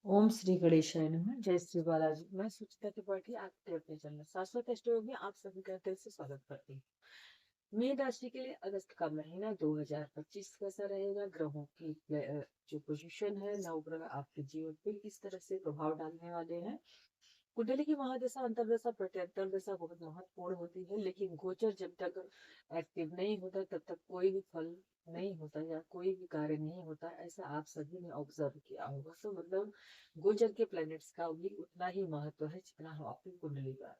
ओम श्री गणेशाय नमः। जय श्री बालाजी। मैं सुचिता त्रिपाठी आपके अपने चैनल शाश्वत स्टोरी में आप सभी का दिल से स्वागत करती हूँ। मीन राशि के लिए अगस्त का महीना 2025 कैसा रहेगा, ग्रहों की जो पोजीशन है, नवग्रह आपके जीवन पे किस तरह से प्रभाव डालने वाले हैं। कुंडली की महादशा अंतर्दशा प्रत्यंतर दशा बहुत महत्वपूर्ण होती है, लेकिन गोचर जब तक एक्टिव नहीं होता तब तक कोई भी फल नहीं होता या कोई भी कार्य नहीं होता। ऐसा आप सभी ने ऑब्जर्व किया होगा। तो मतलब गोचर के प्लैनेट्स का भी उतना ही महत्व है जितना हम आपकी कुंडली का।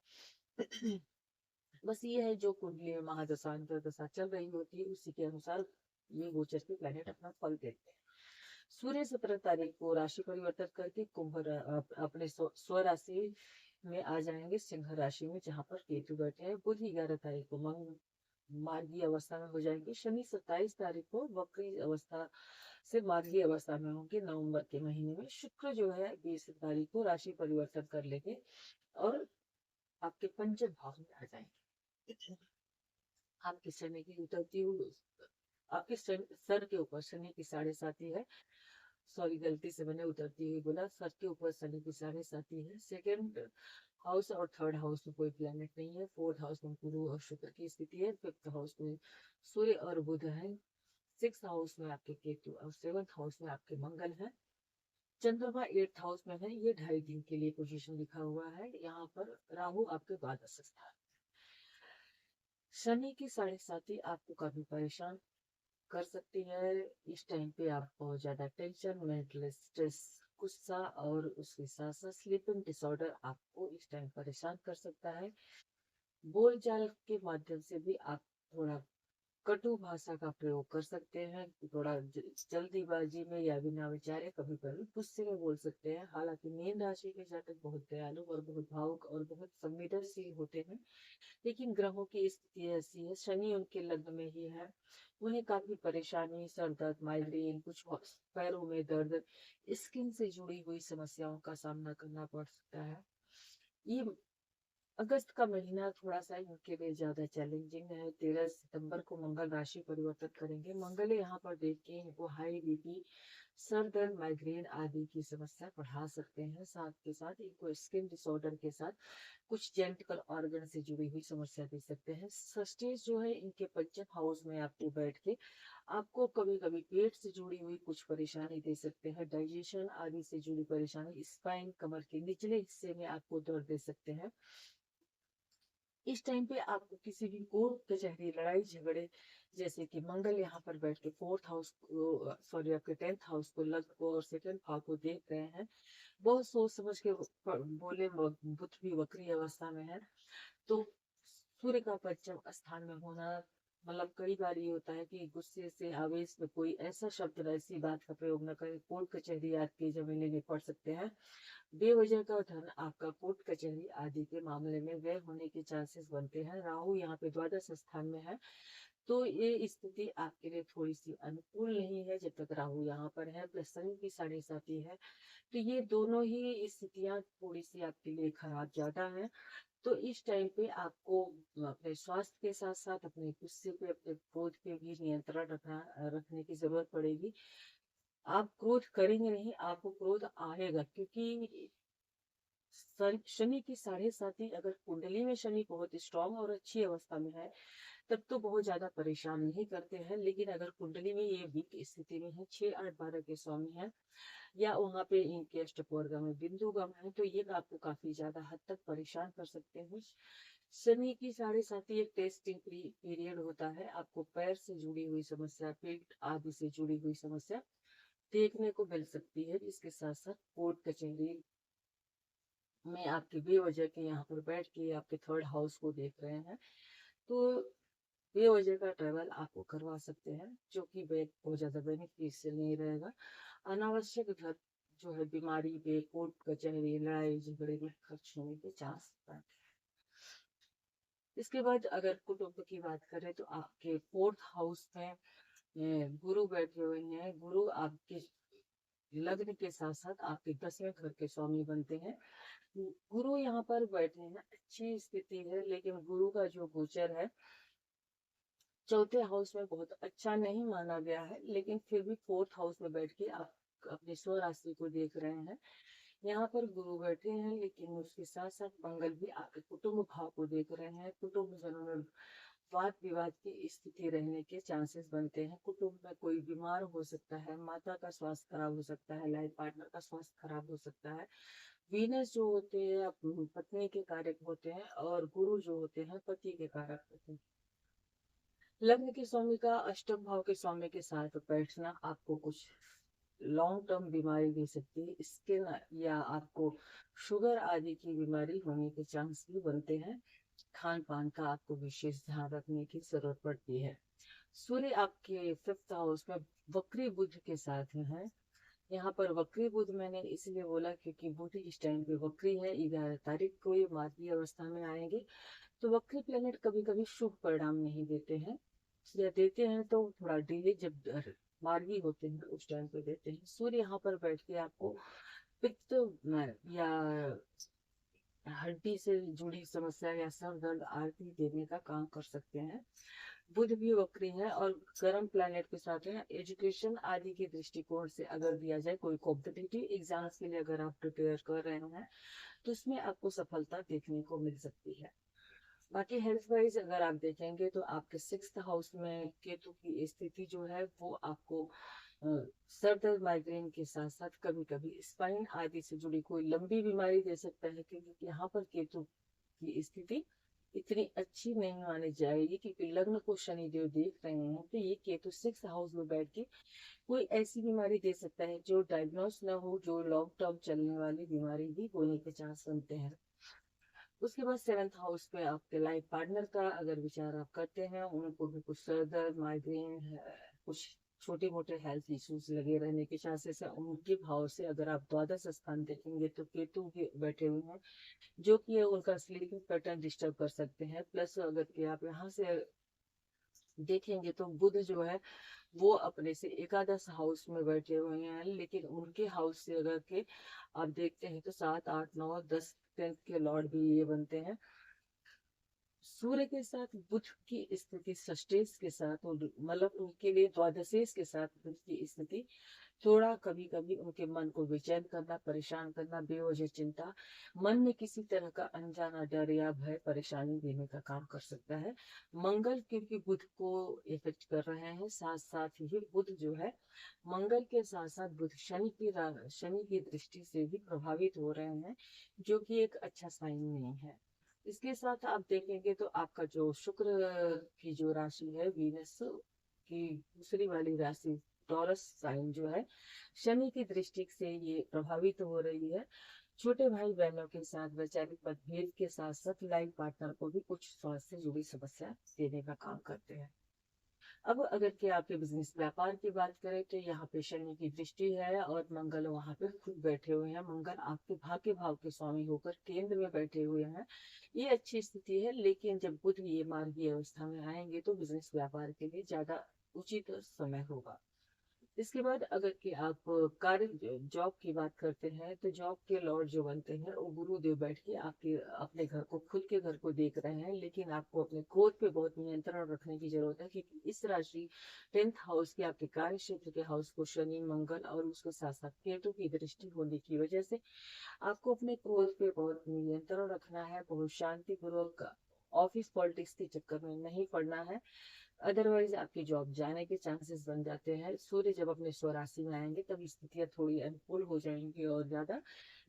बस ये है, जो कुंडली में महादशा अंतर्दशा चल रही होती है उसी के अनुसार ये गोचर के प्लैनेट अपना फल देते हैं। सूर्य 17 तारीख को राशि परिवर्तन करके अपने स्व राशि में आ जाएंगे, सिंह राशि में, जहां पर केतु बैठे हैं। बुध 11 तारीख को मार्गीय अवस्था में हो जाएंगे। शनि 27 तारीख को वक्री अवस्था से मार्गीय अवस्था में होंगे नवंबर के महीने में। शुक्र जो है 20 तारीख को राशि परिवर्तन कर लेंगे और आपके पंचम भाव में आ जाएंगे। आपके शनि की उतरती हुई आपके सर के ऊपर शनि की 7.5 है। सॉरी, गलती से मैंने उतरती हुई बोला। सर के ऊपर शनि की 7.5 है। सेकंड हाउस और थर्ड हाउस में कोई प्लेनेट नहीं है। फोर्थ हाउस में गुरु और शुक्र की स्थिति है। फिफ्थ हाउस में सूर्य और बुध है। सिक्स हाउस में आपके केतु और सेवंथ हाउस में आपके मंगल है। चंद्रमा एट्थ हाउस में है। ये 2.5 दिन के लिए पोजीशन लिखा हुआ है। यहाँ पर राहु आपके द्वादश स्थान। शनि की 7.5 आपको काफी परेशान कर सकती है। इस टाइम पे आप बहुत ज्यादा टेंशन, मेंटल स्ट्रेस, गुस्सा और उसके साथ साथ स्लीपिंग डिसऑर्डर आपको इस टाइम परेशान कर सकता है। बोलचाल के माध्यम से भी आप थोड़ा कटु भाषा का प्रयोग कर सकते हैं। थोड़ा जल्दीबाजी में या बिना विचारे कभी कभी गुस्से में बोल सकते हैं। हालांकि मीन राशि के जातक बहुत दयालु और बहुत भावुक और बहुत संवेदनशील होते हैं, लेकिन ग्रहों की स्थिति ऐसी है, शनि उनके लग्न में ही है। उन्हें काफी परेशानी, सर दर्द, माइग्रेन, कुछ पैरों में दर्द, स्किन से जुड़ी हुई समस्याओं का सामना करना पड़ सकता है। ये अगस्त का महीना थोड़ा सा इनके लिए ज्यादा चैलेंजिंग है। 13 सितंबर को मंगल राशि परिवर्तन करेंगे। मंगल यहाँ पर देखिए इनको हाई बीपी, सर दर्द, माइग्रेन आदि की समस्या बढ़ा सकते हैं। साथ के साथ इनको स्किन डिसऑर्डर के साथ कुछ जेंटिकल ऑर्गन से जुड़ी हुई समस्या दे सकते हैं। सस्टेज जो है इनके पंचम हाउस में आपको बैठ के आपको कभी कभी पेट से जुड़ी हुई कुछ परेशानी दे सकते हैं। डाइजेशन आदि से जुड़ी परेशानी, स्पाइन, कमर के निचले हिस्से में आपको दर्द दे सकते हैं। इस टाइम पे आपको किसी भी कोर्ट कचहरी, लड़ाई झगड़े, जैसे कि मंगल यहाँ पर बैठ के फोर्थ हाउस को, सॉरी, आपके 10th हाउस को, लग्न को और सेकंड भाव को देख रहे हैं। बहुत सोच समझ के बोले। बुध भी वक्री अवस्था में है, तो सूर्य का पंचम स्थान में होना, मतलब कई बार ये होता है कि गुस्से से, आवेश में कोई ऐसा शब्द, ऐसी बात का प्रयोग न करें। कोर्ट कचहरी आपकी जमीन में पड़ सकते हैं। बेवजह का धन आपका कोर्ट कचहरी आदि के मामले में व्यय होने के चांसेस बनते हैं। राहु यहाँ पे द्वादश स्थान में है, तो ये स्थिति आपके लिए थोड़ी सी अनुकूल नहीं है जब तक राहु यहाँ पर है। प्लस शनि की 7.5 है, तो ये दोनों ही स्थितियां थोड़ी सी आपके लिए खराब ज्यादा है। तो इस टाइम पे आपको अपने स्वास्थ्य के साथ साथ अपने गुस्से पे, अपने क्रोध पे भी नियंत्रण रखने की जरूरत पड़ेगी। आप क्रोध करेंगे नहीं, आपको क्रोध आएगा, क्योंकि शनि की 7.5 अगर कुंडली में शनि बहुत स्ट्रांग और अच्छी अवस्था में है तब तो बहुत ज्यादा परेशान नहीं करते हैं। लेकिन अगर कुंडली में ये वीक स्थिति में है, 6, 8, 12 के स्वामी है, या वहां पे इनके अष्टपूर्गा में बिंदु गम है, तो ये आपको काफी ज्यादा हद तक परेशान कर सकते हैं। शनि की 7.5 एक टेस्टिंग पीरियड होता है। आपको पैर से जुड़ी हुई समस्या, पेट आदि से जुड़ी हुई समस्या देखने को मिल सकती है। इसके साथ साथ कोर्ट कचहरी में आपके बेवजह के यहाँ पर बैठ के आपके थर्ड हाउस को देख रहे हैं, तो बेवजह का ट्रेवल आपको करवा सकते हैं, जो कि बहुत ज्यादा बेनिफिशियल नहीं रहेगा। अनावश्यक घर जो है, बीमारी पे, कोर्ट कचहरी, लड़ाई झगड़े में खर्च होने के चांस हैं। इसके बाद अगर कुटुंब की बात करें तो आपके फोर्थ हाउस में गुरु बैठे हुए हैं। गुरु आपके लग्न के साथ साथ आपके 10वें घर के स्वामी बनते हैं। गुरु यहाँ पर बैठे हैं, अच्छी स्थिति है, लेकिन गुरु का जो गोचर है चौथे हाउस में बहुत अच्छा नहीं माना गया है। लेकिन फिर भी फोर्थ हाउस में बैठ के आप अपनी स्व राशि को देख रहे हैं। यहाँ पर गुरु बैठे हैं, लेकिन उसके साथ साथ मंगल भी आपके कुटुंब भाव को देख रहे हैं। कुटुंब जनों में वाद विवाद की स्थिति रहने के चांसेस बनते हैं। कुटुंब में कोई बीमार हो सकता है, माता का स्वास्थ्य खराब हो सकता है, लाइफ पार्टनर का स्वास्थ्य खराब हो सकता है। वीनस जो होते हैं पत्नी के कारक होते हैं, और गुरु जो होते हैं पति के कारक होते हैं। लग्न के स्वामी का अष्टम भाव के स्वामी के साथ बैठना आपको कुछ लॉन्ग टर्म बीमारी दे सकती है। स्किन या आपको शुगर आदि की बीमारी होने के चांस भी बनते हैं। खान पान का आपको विशेष ध्यान रखने की जरूरत पड़ती है। सूर्य आपके फिफ्थ हाउस में वक्री बुध के साथ है। यहाँ पर वक्री बुध मैंने इसलिए बोला क्योंकि बुध इस टाइम पे वक्री है। 11 तारीख को ये मार्गी अवस्था में आएंगे। तो वक्री प्लेनेट कभी कभी शुभ परिणाम नहीं देते हैं, या देते हैं तो थोड़ा डिले, जब मार्गी होते हैं उस टाइम पे देते हैं। सूर्य यहाँ पर बैठ के आपको पित्त या हड्डी से जुड़ी समस्या या सर दर्द आदि देने का काम कर सकते हैं। बुध भी वक्री है और गर्म प्लैनेट के साथ है। एजुकेशन आदि के दृष्टिकोण से अगर दिया जाए, कोई कॉम्पिटिटिव एग्जाम्स के लिए अगर आप प्रिपेयर कर रहे हैं तो इसमें आपको सफलता देखने को मिल सकती है। बाकी हेल्थ वाइज अगर आप देखेंगे तो आपके सिक्स्थ हाउस में केतु की स्थिति जो है वो आपको सर दर्द, माइग्रेन के साथ साथ कभी कभी स्पाइन आदि से जुड़ी कोई लंबी बीमारी दे सकता है, क्योंकि यहाँ पर केतु की स्थिति इतनी अच्छी नहीं मानी जाएगी, क्योंकि लग्न को शनिदेव देख रहे हैं। तो ये केतु सिक्स हाउस में बैठ के कोई ऐसी बीमारी दे सकता है जो डायग्नोस न हो, जो लॉन्ग टर्म चलने वाली बीमारी भी होने के चांस बनते हैं। उसके बाद सेवेंथ हाउस पे आपके लाइफ पार्टनर का अगर विचार आप करते हैं, उनको भी कुछ सर दर्द, माइग्रेन, कुछ छोटे मोटे हेल्थ इश्यूज लगे रहने के चांसेस है। उनके भाव से अगर आप द्वादश स्थान देखेंगे तो केतु भी बैठे हुए हैं, जो कि उनका स्लीपिंग पैटर्न डिस्टर्ब कर सकते हैं। प्लस अगर कि आप यहाँ से देखेंगे तो बुध जो है वो अपने से एकादश हाउस में बैठे हुए हैं, लेकिन उनके हाउस से अगर के आप देखते हैं तो 7, 8, 9, 10 टेंथ के लॉर्ड भी ये बनते हैं। सूर्य के साथ बुध की स्थिति षष्टेश के साथ, मतलब उनके लिए द्वादशेश के साथ बुध की स्थिति थोड़ा कभी कभी उनके मन को बेचैन करना, परेशान करना, बेवजह चिंता, मन में किसी तरह का अनजाना डर या भय परेशानी देने का काम कर सकता है। मंगल क्योंकि बुध को इफेक्ट कर रहे हैं, साथ साथ ही बुध जो है मंगल के साथ साथ बुध शनि की दृष्टि से भी प्रभावित हो रहे हैं, जो कि एक अच्छा साइन नहीं है। इसके साथ आप देखेंगे तो आपका जो शुक्र की जो राशि है, वीनस की दूसरी वाली राशि टॉरस साइन जो है, शनि की दृष्टि से ये प्रभावित हो रही है। छोटे भाई बहनों के साथ वैचारिक मतभेद के साथ साथ लाइफ पार्टनर को भी कुछ स्वास्थ्य से जुड़ी समस्या देने का काम करते हैं। अब अगर के आपके बिजनेस व्यापार की बात करें तो यहाँ पे शनि की दृष्टि है और मंगल वहां पे खुद बैठे हुए हैं। मंगल आपके भाग्य भाव के स्वामी होकर केंद्र में बैठे हुए हैं। ये अच्छी स्थिति है, लेकिन जब बुध ये मार्गी अवस्था में आएंगे तो बिजनेस व्यापार के लिए ज्यादा उचित समय होगा। इसके बाद अगर कि आप कार्य जॉब की बात करते हैं तो जॉब के लॉर्ड जो बनते हैं वो गुरुदेव बैठ के आपके अपने घर को, खुद के घर को देख रहे हैं, लेकिन आपको अपने क्रोध पे बहुत नियंत्रण रखने की जरूरत है, क्योंकि इस राशि टेंथ हाउस के आपके कार्य क्षेत्र के हाउस को शनि, मंगल और उसके साथ साथ केतु की दृष्टि होने की वजह से आपको अपने क्रोध पे बहुत नियंत्रण रखना है। बहुत शांति पूर्वक ऑफिस पॉलिटिक्स के चक्कर में नहीं पड़ना है, अदरवाइज आपकी जॉब जाने के चांसेस बन जाते हैं। सूर्य जब अपने स्वराशि में आएंगे तब स्थितियां थोड़ी अनुकूल हो जाएंगी और ज्यादा,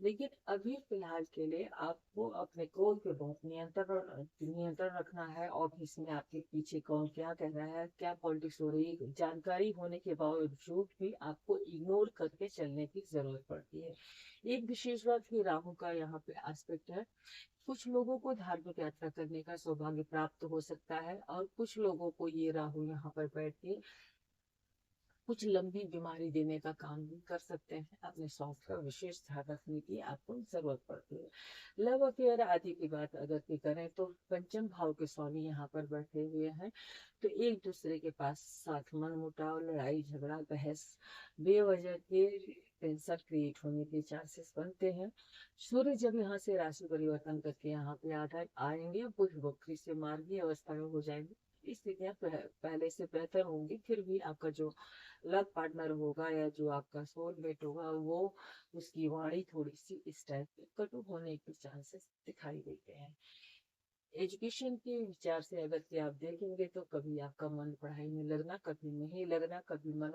लेकिन अभी फिलहाल के लिए आपको अपने क्रोध पे बहुत नियंत्रण रखना है। ऑफिस में आपके पीछे कौन क्या कह रहा है, क्या पॉलिटिक्स हो रही है, जानकारी होने के बावजूद भी आपको इग्नोर करके चलने की जरूरत पड़ती है। एक विशेष बात भी राहु का यहाँ पे एस्पेक्ट है। कुछ लोगों को धार्मिक यात्रा करने का सौभाग्य प्राप्त हो सकता है, और कुछ लोगों को ये राहु यहाँ पर बैठ के कुछ लंबी बीमारी देने का काम भी कर सकते हैं। अपने स्वास्थ्य का विशेष ध्यान रखने की आपको जरूरत पड़ती है। लव अफेयर आदि की बात अगर की करें तो पंचम भाव के स्वामी यहाँ पर बैठे हुए हैं, तो एक दूसरे के पास साथ मनमुटाव, लड़ाई झगड़ा, बहस, बेवजह के टेंशन क्रिएट होने के चांसेस बनते हैं। सूर्य जब यहाँ से राशि परिवर्तन करके यहाँ पे आएंगे, बुध वक्री से मार्गी अवस्था में हो जाएंगे, स्थितियां पहले से बेहतर होंगी, फिर भी आपका जो लव पार्टनर होगा या जो आपका सोलमेट होगा वो उसकी वाणी थोड़ी सी इस टाइप की कटु होने के चांसेस दिखाई देते हैं। एजुकेशन के विचार से अगर से आप देखेंगे तो कभी आपका मन पढ़ाई में लगना, कभी नहीं लगना, कभी मन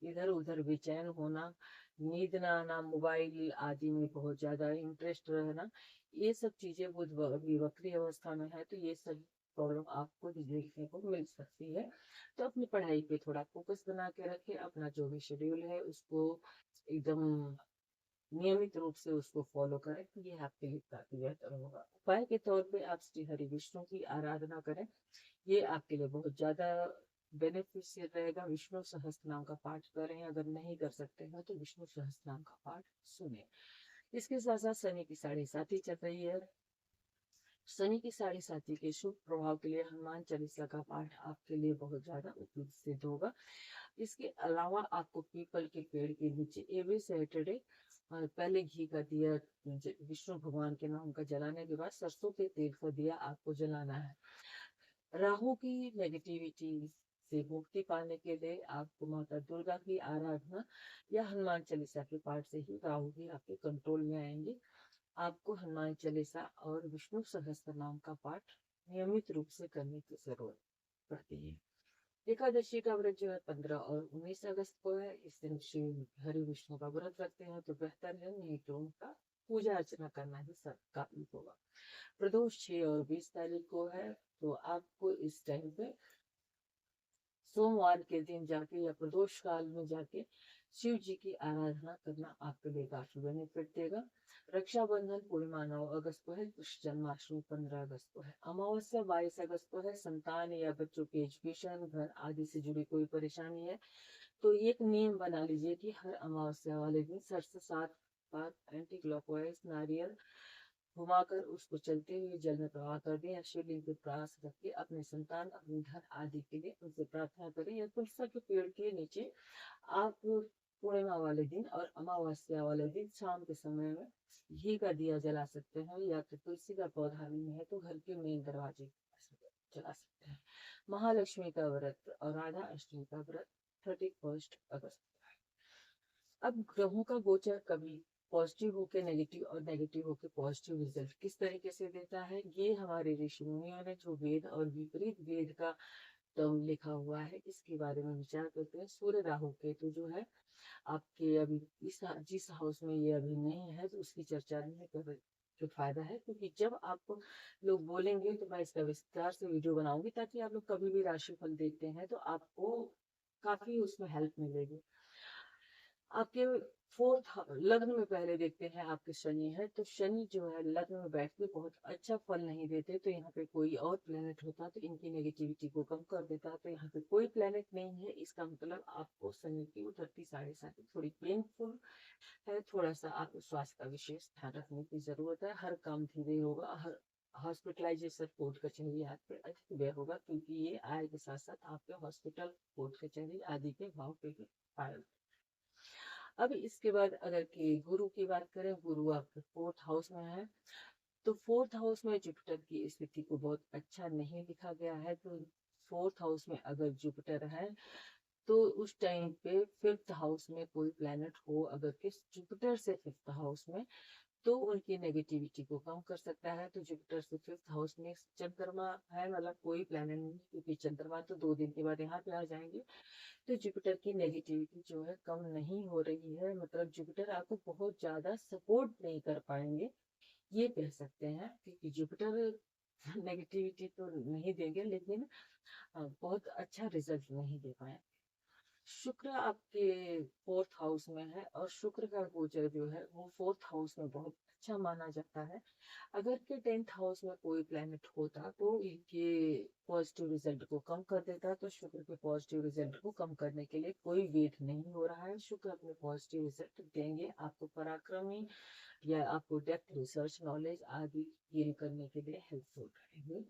इधर उधर बेचैन होना, नींद ना आना, मोबाइल आदि में बहुत ज्यादा इंटरेस्ट रहना, ये सब चीजें बुध वक्री अवस्था में है तो ये सब प्रॉब्लम आपको भी देखने को मिल सकती है। तो अपनी पढ़ाई पे थोड़ा फोकस बना के रखें, अपना जो भी शेड्यूल है उसको एकदम नियमित रूप से उसको फॉलो करें तो ये आपके लिए काफी बेहतर होगा। उपाय के तौर पे आप श्री हरि विष्णु की आराधना करें, ये आपके लिए बहुत ज्यादा बेनिफिशियल रहेगा। विष्णु सहस्त्र नाम का पाठ करें, अगर नहीं कर सकते हैं तो विष्णु सहस्त्र नाम का पाठ सुने। इसके साथ साथ शनि की 7.5 चल रही है। शनि की 7.5 के शुभ प्रभाव के लिए हनुमान चालीसा का पाठ आपके लिए बहुत ज्यादा उपयुक्त सिद्ध होगा। इसके अलावा आपको पीपल के पेड़ के नीचे एवरी सैटरडे पहले घी का दिया विष्णु भगवान के नाम का जलाने के बाद सरसों के तेल का दिया आपको जलाना है। राहु की नेगेटिविटी से मुक्ति पाने के लिए आपको माता दुर्गा की आराधना या हनुमान चालीसा के पाठ से ही राहु भी आपके कंट्रोल में आएंगे। आपको हनुमान चालीसा और विष्णु सहस्त्र नाम का पाठ नियमित रूप से करने की जरूरत पड़ती है। एकादशी का व्रत जो है 15 और 19 अगस्त को है। इस दिन श्री हरि विष्णु का व्रत रखते हैं तो बेहतर है, नहीं तो उनका पूजा अर्चना करना ही सब काफी होगा। प्रदोष 6 और 20 तारीख को है, तो आपको इस टाइम पे सोमवार के दिन जाके या प्रदोष काल में जाके शिव जी की आराधना करना आपके लिए काफी बेनिफिट देगा। रक्षाबंधन पूर्णिमा 9 अगस्त को है, कृष्ण जन्माष्टमी 15 अगस्त को है, अमावस्या 22 अगस्त को है। संतान या बच्चों के एजुकेशन, घर आदि से जुड़ी कोई परेशानी है तो एक नियम बना लीजिए कि हर अमावस्या वाले दिन सर से 7 बार एंटी क्लॉकवाइज नारियल घुमाकर उसको चलते हुए जल में प्रवाह कर दें या शिवलिंग के पास रख के अपने संतान, अपने घर आदि के लिए उनसे प्रार्थना करें। या तुलसी के पेड़ के नीचे आप पूर्णिमा वाले दिन और अमावस्या वाले दिन शाम के समय में घी का दिया जला सकते हैं, या फिर तुलसी का पौधा नहीं है तो घर के मेन दरवाजे जला सकते हैं। महालक्ष्मी का व्रत और राधा अष्टमी का व्रत 31 अगस्त। अब ग्रहों का गोचर कभी पॉजिटिव होके नेगेटिव और नेगेटिव होके पॉजिटिव रिजल्ट किस तरीके से देता है, ये हमारे ऋषि मुनियों ने जो वेद और विपरीत वेद का टर्म लिखा हुआ है इसके बारे में विचार करते हैं। सूर्य राहु केतु जो है आपके अभी इस जिस हाउस में ये अभी नहीं है तो उसकी चर्चा नहीं कर रहे, जो फायदा है क्योंकि जब आप लोग बोलेंगे तो मैं इसका विस्तार से वीडियो बनाऊंगी ताकि आप लोग कभी भी राशिफल देखते हैं तो आपको काफी उसमें हेल्प मिलेगी। आपके फोर्थ लग्न में पहले देखते हैं आपके शनि है, तो शनि जो है लग्न में बैठ के बहुत अच्छा फल नहीं देते, तो यहाँ पे कोई और प्लेनेट होता तो इनकी नेगेटिविटी को कम कर देता। तो यहाँ पे कोई प्लेनेट नहीं है, इसका मतलब आपको शनि की उतरती 7.5 थोड़ी पेनफुल है। थोड़ा सा आपको स्वास्थ्य का विशेष ध्यान रखने की जरूरत है। हर काम धीरे होगा, हर हॉस्पिटलाइजेशन कोर्ट कचहरी आप पे अधिक व्यय होगा क्योंकि ये आय के साथ साथ आपके हॉस्पिटल कोर्ट कचहरी आदि के भाव पे भी आए। अब इसके बाद अगर कि गुरु की बात करें, गुरु आपके फोर्थ हाउस में है, तो फोर्थ हाउस में जुपिटर की स्थिति को बहुत अच्छा नहीं लिखा गया है। तो फोर्थ हाउस में अगर जुपिटर है तो उस टाइम पे फिफ्थ हाउस में कोई प्लेनेट हो अगर किस जुपिटर से फिफ्थ हाउस में, तो उनकी नेगेटिविटी को कम कर सकता है। तो जुपिटर से फिफ्थ हाउस में चंद्रमा है, मतलब कोई प्लेनेट नहीं क्योंकि चंद्रमा तो 2 दिन के बाद यहाँ पे आ जाएंगे। तो जुपिटर की नेगेटिविटी जो है कम नहीं हो रही है, मतलब जुपिटर आपको बहुत ज्यादा सपोर्ट नहीं कर पाएंगे ये कह सकते हैं, क्योंकि जुपिटर नेगेटिविटी तो नहीं देंगे लेकिन बहुत अच्छा रिजल्ट नहीं दे पाए। शुक्र आपके फोर्थ हाउस में है और शुक्र का गोचर जो है वो फोर्थ हाउस में बहुत अच्छा माना जाता है। अगर के 10th हाउस में कोई प्लेनेट होता तो इनके पॉजिटिव रिजल्ट को कम कर देता, तो शुक्र के पॉजिटिव रिजल्ट को कम करने के लिए कोई वेट नहीं हो रहा है। शुक्र अपने पॉजिटिव रिजल्ट देंगे, आपको पराक्रमी या आपको डेप्थ रिसर्च नॉलेज आदि गेन करने के लिए हेल्पफुल रहेंगे।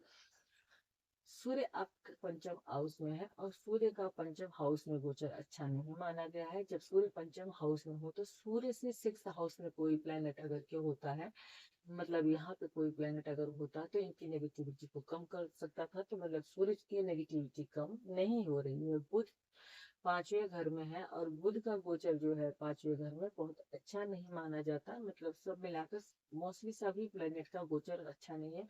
सूर्य आपके पंचम हाउस में है और सूर्य का पंचम हाउस में गोचर अच्छा नहीं माना गया है। जब सूर्य पंचम हाउस में हो तो सूर्य से सिक्स हाउस में कोई प्लेनेट अगर क्यों होता है, मतलब यहाँ पे कोई प्लेनेट अगर होता तो इनकी नेगेटिविटी को कम कर सकता था। तो मतलब सूरज की नेगेटिविटी कम नहीं हो रही है। बुध पांचवें घर में है और बुध का गोचर जो है पांचवें घर में बहुत अच्छा नहीं माना जाता। मतलब सब मिलाकर मोस्टली सभी प्लेनेट का गोचर अच्छा नहीं है।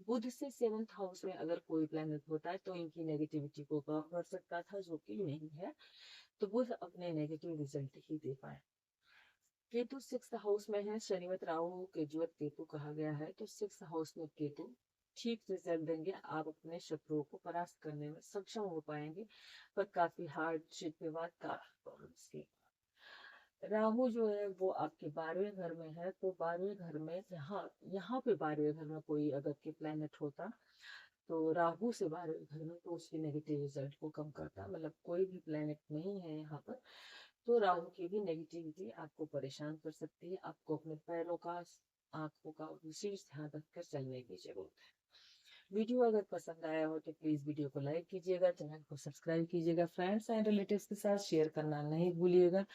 बुध से सेवंथ हाउस में अगर कोई प्लेनेट होता है तो इनकी नेगेटिविटी को कम कर सकता था, जो कि नहीं है। तो बुध अपने नेगेटिव रिजल्ट ही दे पाए। केतु सिक्स हाउस में है, शनिवत राहु केजुवत केतु कहा गया है। तो सिक्स हाउस में केतु ठीक रिजल्ट देंगे, आप अपने शत्रुओं को परास्त करने में सक्षम हो पाएंगे, पर काफी हार्डशिप के बाद, काफी प्रॉब्लम्स के। राहु जो है वो आपके 12वें घर में है। तो 12वें घर में यहाँ यहाँ पे 12वें घर में कोई अगर के प्लेनेट होता तो राहु से 12वें घर में, तो उसके नेगेटिव रिजल्ट को कम करता। मतलब कोई भी प्लेनेट नहीं है यहाँ पर, तो राहु की भी नेगेटिविटी आपको परेशान कर सकती है। आपको अपने पैरों का, आंखों का विशेष ध्यान रखकर चलने की जरूरत है। वीडियो अगर पसंद आया हो तो प्लीज वीडियो को लाइक कीजिएगा, चैनल को सब्सक्राइब कीजिएगा, फ्रेंड्स एंड रिलेटिव्स के साथ शेयर करना नहीं भूलिएगा।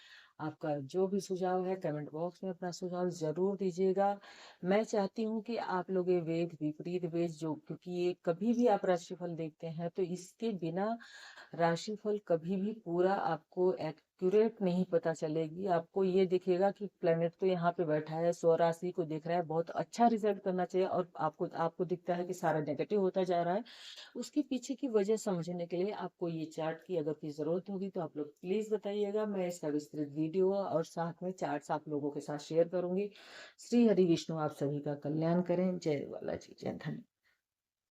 आपका जो भी सुझाव है कमेंट बॉक्स में अपना सुझाव जरूर दीजिएगा। मैं चाहती हूँ कि आप लोग ये वेद विपरीत वेद जो, क्योंकि ये कभी भी आप राशिफल देखते हैं तो इसके बिना राशिफल कभी भी पूरा आपको एक्यूरेट नहीं पता चलेगी। आपको ये दिखेगा कि प्लेनेट तो यहाँ पे बैठा है, स्वराशि को देख रहा है, बहुत अच्छा रिजल्ट करना चाहिए, और आपको आपको दिखता है कि सारा नेगेटिव होता जा रहा है। उसके पीछे की वजह समझने के लिए आपको ये चार्ट की अगर की जरूरत होगी तो आप लोग प्लीज बताइएगा। मैं इसका विस्तृत वीडियो और साथ में चार्ट आप लोगों के साथ शेयर करूंगी। श्री हरि विष्णु आप सभी का कल्याण करें। जय बालाजी, जय धन्यवाद।